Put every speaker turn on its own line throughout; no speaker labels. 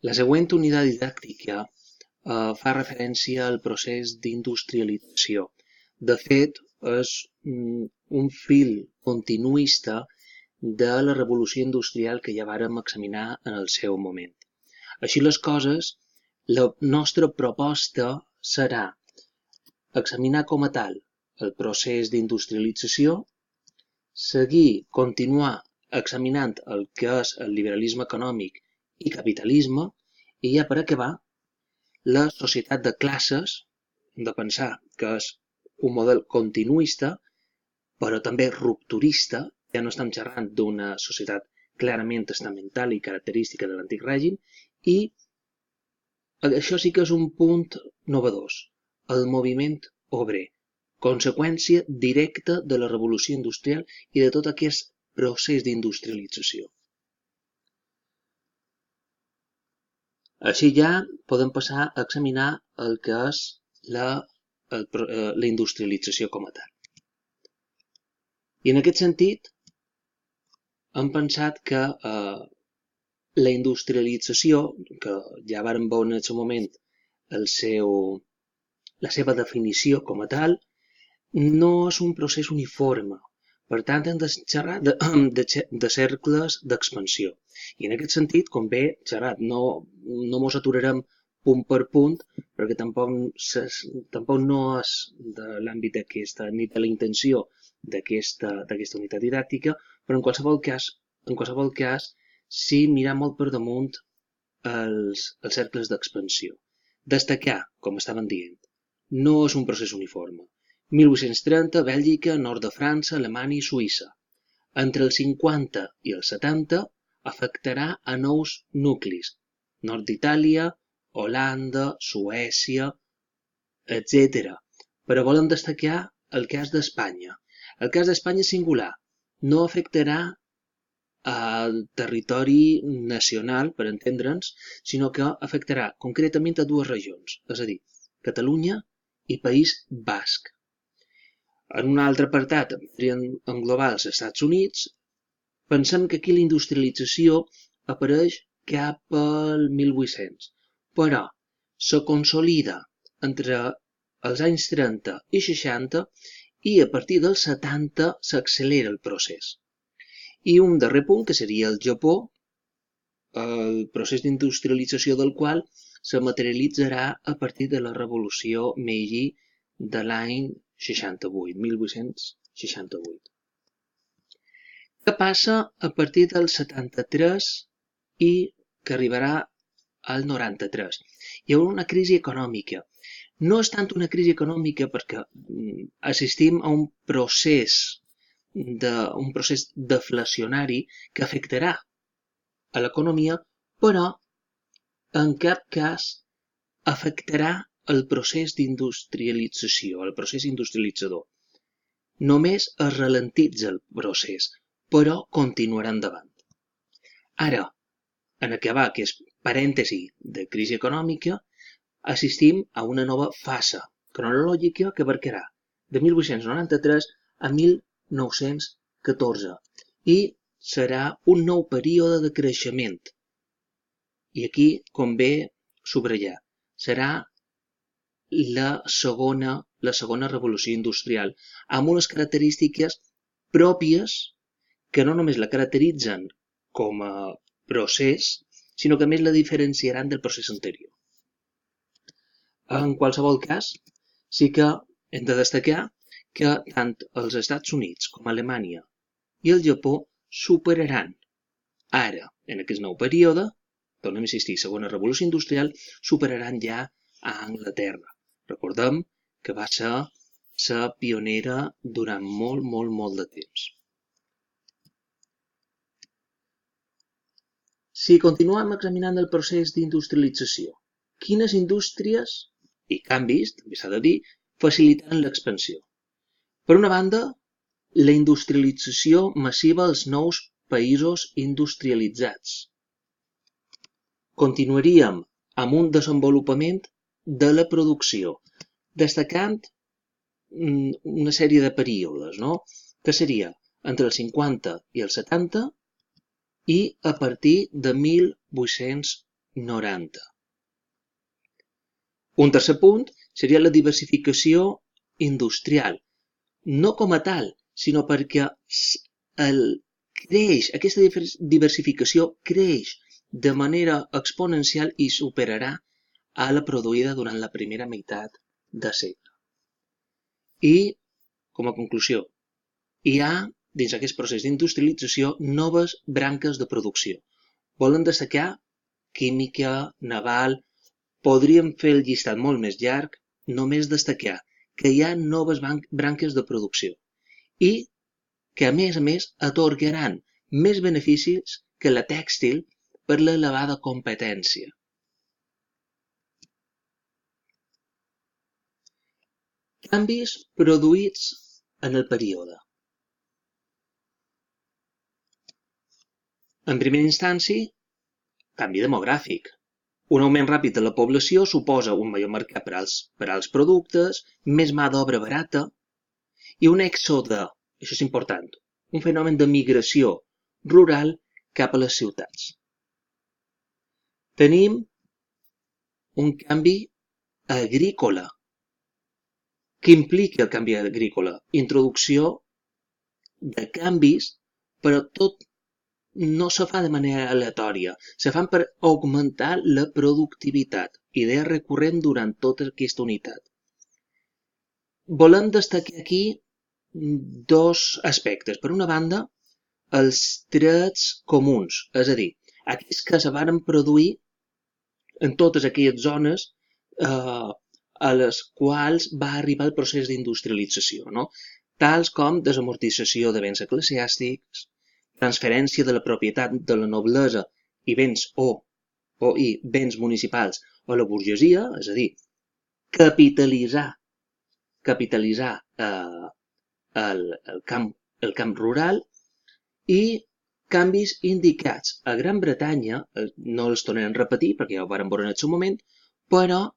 La següent unitat didàctica fa referència al procés d'industrialització. De fet, és un fil continuista de la revolució industrial que ja vàrem examinar en el seu moment. Així les coses, la nostra proposta serà examinar com a tal el procés d'industrialització, continuar examinant el que és el liberalisme econòmic i capitalisme, i ja per acabar, la societat de classes. Hem de pensar que és un model continuista, però també rupturista. Ja no estem xerrant d'una societat clarament estamental i característica de l'antic règim, i això sí que és un punt novedós, el moviment obrer, conseqüència directa de la revolució industrial i de tot aquest procés d'industrialització. Així ja podem passar a examinar el que és la industrialització com a tal. I en aquest sentit, hem pensat que la industrialització, que ja vàrem veure en el seu moment la seva definició com a tal, no és un procés uniforme. Per tant, hem de xerrar de cercles d'expansió. I en aquest sentit, com bé xerrat, no ens aturarem punt per punt, perquè tampoc no és de l'àmbit ni de la intenció d'aquesta unitat didàctica, però en qualsevol cas, sí mirar molt per damunt els cercles d'expansió. Destacar, com estaven dient, no és un procés uniforme. 1830, Bèlgica, nord de França, Alemanya i Suïssa. Entre els 50 i els 70 afectarà a nous nuclis, nord d'Itàlia, Holanda, Suècia, etc. Però volem destacar el cas d'Espanya. El cas d'Espanya és singular. No afectarà al territori nacional, per entendre'ns, sinó que afectarà concretament a dues regions, és a dir, Catalunya i País Basc. En un altre apartat, podríem englobar els Estats Units. Pensem que aquí la industrialització apareix cap al 1800, però se consolida entre els anys 30 i 60 i a partir dels 70 s'accelera el procés. I un darrer punt, que seria el Japó, el procés d'industrialització del qual se materialitzarà a partir de la revolució Meiji de l'any 1868. Què passa a partir del 73 i que arribarà al 93? Hi haurà una crisi econòmica. No és tant una crisi econòmica perquè assistim a un procés deflacionari que afectarà a l'economia, però en cap cas afectarà el procés d'industrialització, el procés industrialitzador. Només es ralentitza el procés, però continuarà endavant. Ara, en acabar aquest parèntesi de crisi econòmica, assistim a una nova fase cronològica que abarcarà de 1893 a 1914 i serà un nou període de creixement. I aquí convé subratllar, serà la segona revolució industrial, amb unes característiques pròpies que no només la caracteritzen com a procés, sinó que a més la diferenciaran del procés anterior. En qualsevol cas, sí que hem de destacar que tant els Estats Units com Alemanya i el Japó superaran ara, en aquest nou període, tornem a insistir, segona revolució industrial, superaran ja a Anglaterra. Recordem que va ser la pionera durant molt de temps. Si continuem examinant el procés d'industrialització, quines indústries i canvis, també s'ha de dir, facilitaran l'expansió? Per una banda, la industrialització massiva als nous països industrialitzats. Continuaríem amb un desenvolupament de la producció, destacant una sèrie de períodes, que seria entre els 50 i els 70 i a partir de 1890. 90. Un tercer punt seria la diversificació industrial. No com a tal, sinó perquè aquesta diversificació creix de manera exponencial i superarà a la produïda durant la primera meitat de segle. I, com a conclusió, hi ha, dins aquest procés d'industrialització, noves branques de producció. Volen destacar química, naval. Podríem fer el llistat molt més llarg, només destacar que hi ha noves branques de producció i que, a més, atorgaran més beneficis que la tèxtil per l'elevada competència. Canvis produïts en el període. En primera instància, canvi demogràfic. Un augment ràpid de la població suposa un major mercat per als productes, més mà d'obra barata i un èxode, això és important, un fenomen de migració rural cap a les ciutats. Tenim un canvi agrícola. Què implica el canvi agrícola? Introducció de canvis, però tot no se fa de manera aleatòria, se fan per augmentar la productivitat, idea recurrent durant tota aquesta unitat. Volem destacar aquí dos aspectes. Per una banda, els trets comuns, és a dir, aquells que se van produir en totes aquelles zones a les quals va arribar el procés d'industrialització, no? Tals com desamortització de béns eclesiàstics, transferència de la propietat de la noblesa i béns i béns municipals a la burgesia, és a dir, capitalitzar el camp rural i canvis indicats a Gran Bretanya, no els tornarem a repetir perquè ja ho vam veure en el seu moment, però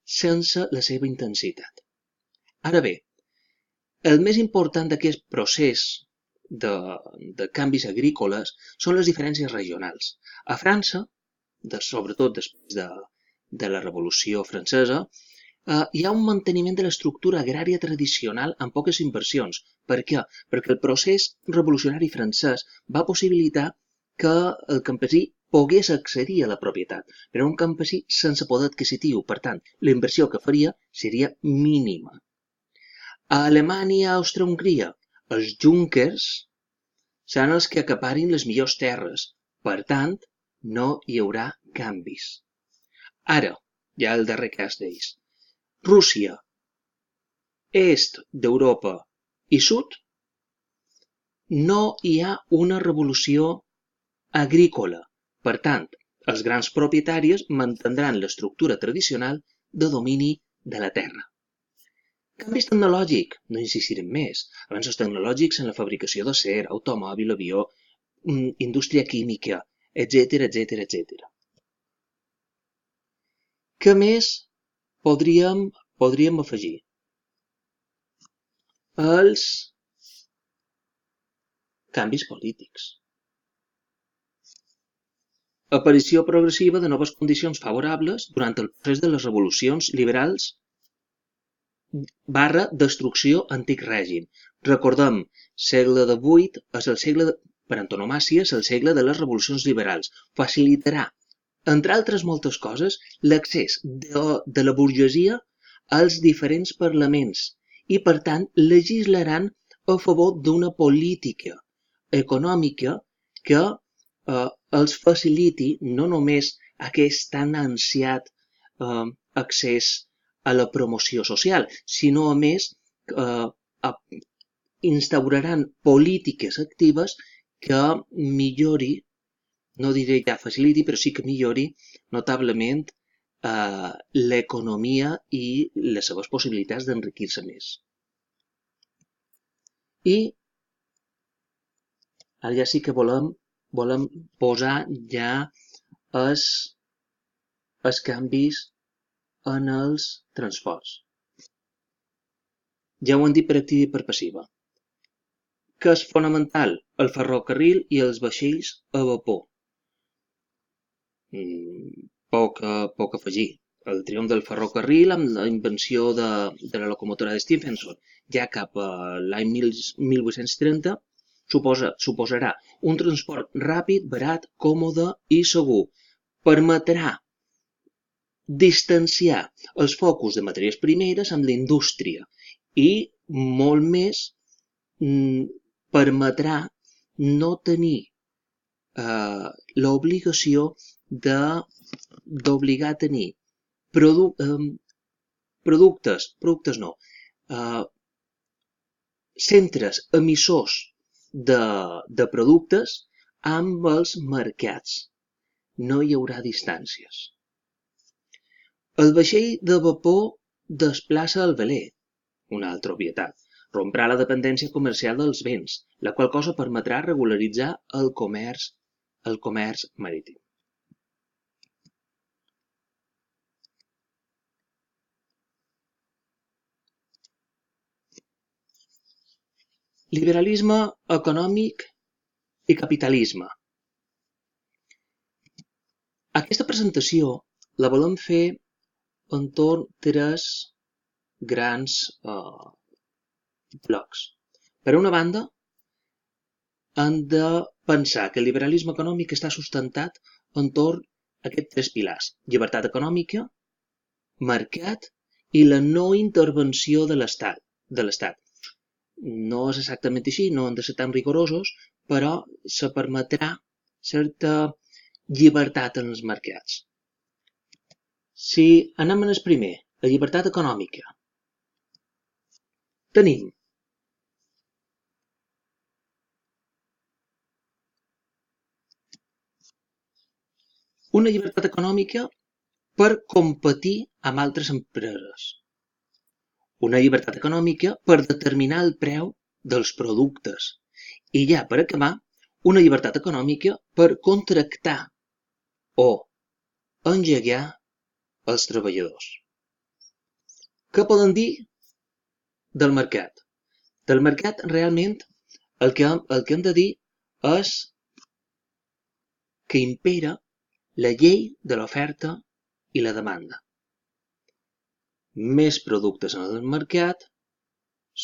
sense la seva intensitat. Ara bé, el més important d'aquest procés de canvis agrícoles són les diferències regionals. A França, sobretot després de la Revolució Francesa, hi ha un manteniment de l'estructura agrària tradicional amb poques inversions. Per què? Perquè el procés revolucionari francès va possibilitar que el campesí pogués accedir a la propietat, però un campesí sense poder adquisitiu. Per tant, la inversió que faria seria mínima. A Alemanya, Àustria-Hongria, els Junkers seran els que acaparin les millors terres. Per tant, no hi haurà canvis. Ara, ja el darrer cas d'ells. Rússia, est d'Europa i sud, no hi ha una revolució agrícola. Per tant, els grans propietaris mantindran l'estructura tradicional de domini de la terra. Canvis tecnològics, no insistirem més. Avanços tecnològics en la fabricació d'acer, automòbil, avió, indústria química, etc. Què més podríem afegir? Els canvis polítics. Aparició progressiva de noves condicions favorables durant el procés de les revolucions liberals / destrucció antic règim. Recordem, segle XVIII és el segle, per antonomàsia, és el segle de les revolucions liberals. Facilitarà, entre altres moltes coses, l'accés de la burgesia als diferents parlaments i, per tant, legislaran a favor d'una política econòmica que els faciliti no només aquest tan ansiat accés a la promoció social, sinó a més instauraran polítiques actives que millori, no diré ja faciliti, però sí que millori notablement l'economia i les seves possibilitats d'enriquir-se més. I ara ja sí que volem posar ja els canvis en els transports. Ja ho hem dit per activa i per passiva. Què és fonamental? El ferrocarril i els vaixells a vapor. Poc a afegir. El triomf del ferrocarril amb la invenció de la locomotora de Stephenson ja cap a l'any 1830 suposarà un transport ràpid, barat, còmode i segur. Permetrà distanciar els focus de matèries primeres amb la indústria i molt més permetrà no tenir l'obligació d'obligar a tenir centres emissors de productes amb els mercats. No hi haurà distàncies. El vaixell de vapor desplaça el veler, una altra obvietat. Romprà la dependència comercial dels béns, la qual cosa permetrà regularitzar el comerç marítim. Liberalisme econòmic i capitalisme. Aquesta presentació la volem fer entorn tres grans blocs. Per una banda, hem de pensar que el liberalisme econòmic està sustentat entorn a aquests tres pilars: llibertat econòmica, mercat i la no intervenció de l'Estat. No és exactament així, no hem de ser tan rigorosos, però se permetrà certa llibertat en els mercats. Si anem en el primer, la llibertat econòmica, tenim una llibertat econòmica per competir amb altres empreses. Una llibertat econòmica per determinar el preu dels productes. I ja, per acabar, una llibertat econòmica per contractar o engegar els treballadors. Què poden dir del mercat? Del mercat, realment, el que hem de dir és que impera la llei de l'oferta i la demanda. Més productes en el mercat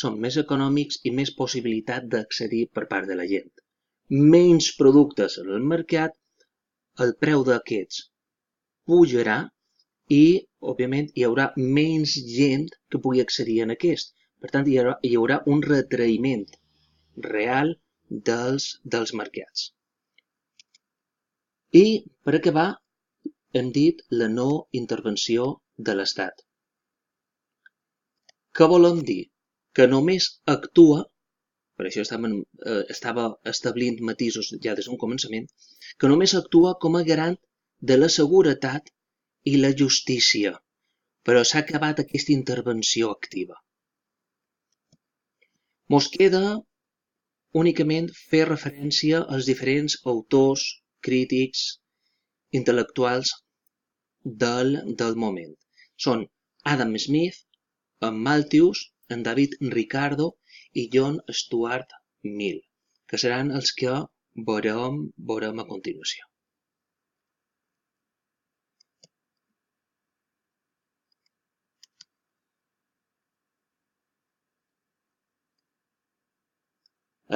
són més econòmics i més possibilitat d'accedir per part de la gent. Menys productes en el mercat, el preu d'aquests pujarà i, òbviament, hi haurà menys gent que pugui accedir a aquest. Per tant, hi haurà un retraïment real dels mercats. I, per acabar, hem dit la no intervenció de l'Estat. Què volem dir? Que només actua, per això estava establint matisos ja des d'un començament, que només actua com a garant de la seguretat i la justícia, però s'ha acabat aquesta intervenció activa. Ens queda únicament fer referència als diferents autors, crítics, intel·lectuals del moment. Són Adam Smith, en Malthus, en David Ricardo i John Stuart Mill, que seran els que veurem a continuació.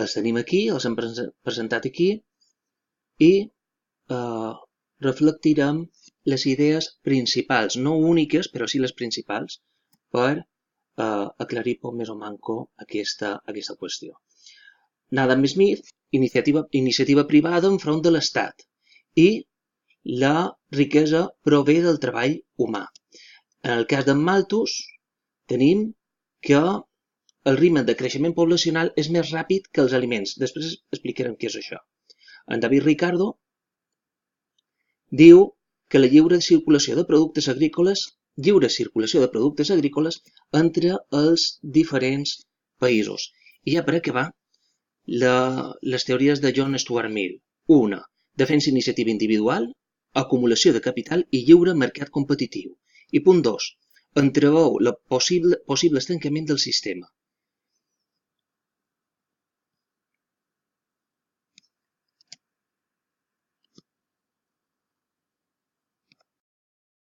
Els tenim aquí, els hem presentat aquí i reflectirem les idees principals, no úniques, però sí les principals, per aclarir poc més o manco aquesta qüestió. Adam Smith, iniciativa privada enfront de l'Estat i la riquesa prové del treball humà. En el cas d'en Malthus tenim que el ritme de creixement poblacional és més ràpid que els aliments. Després explicarem què és això. En David Ricardo diu que la lliure circulació de productes agrícoles entre els diferents països. I ja per acabar, les teories de John Stuart Mill. Una, defensa iniciativa individual, acumulació de capital i lliure mercat competitiu. I punt 2, entreveu el possible estancament del sistema.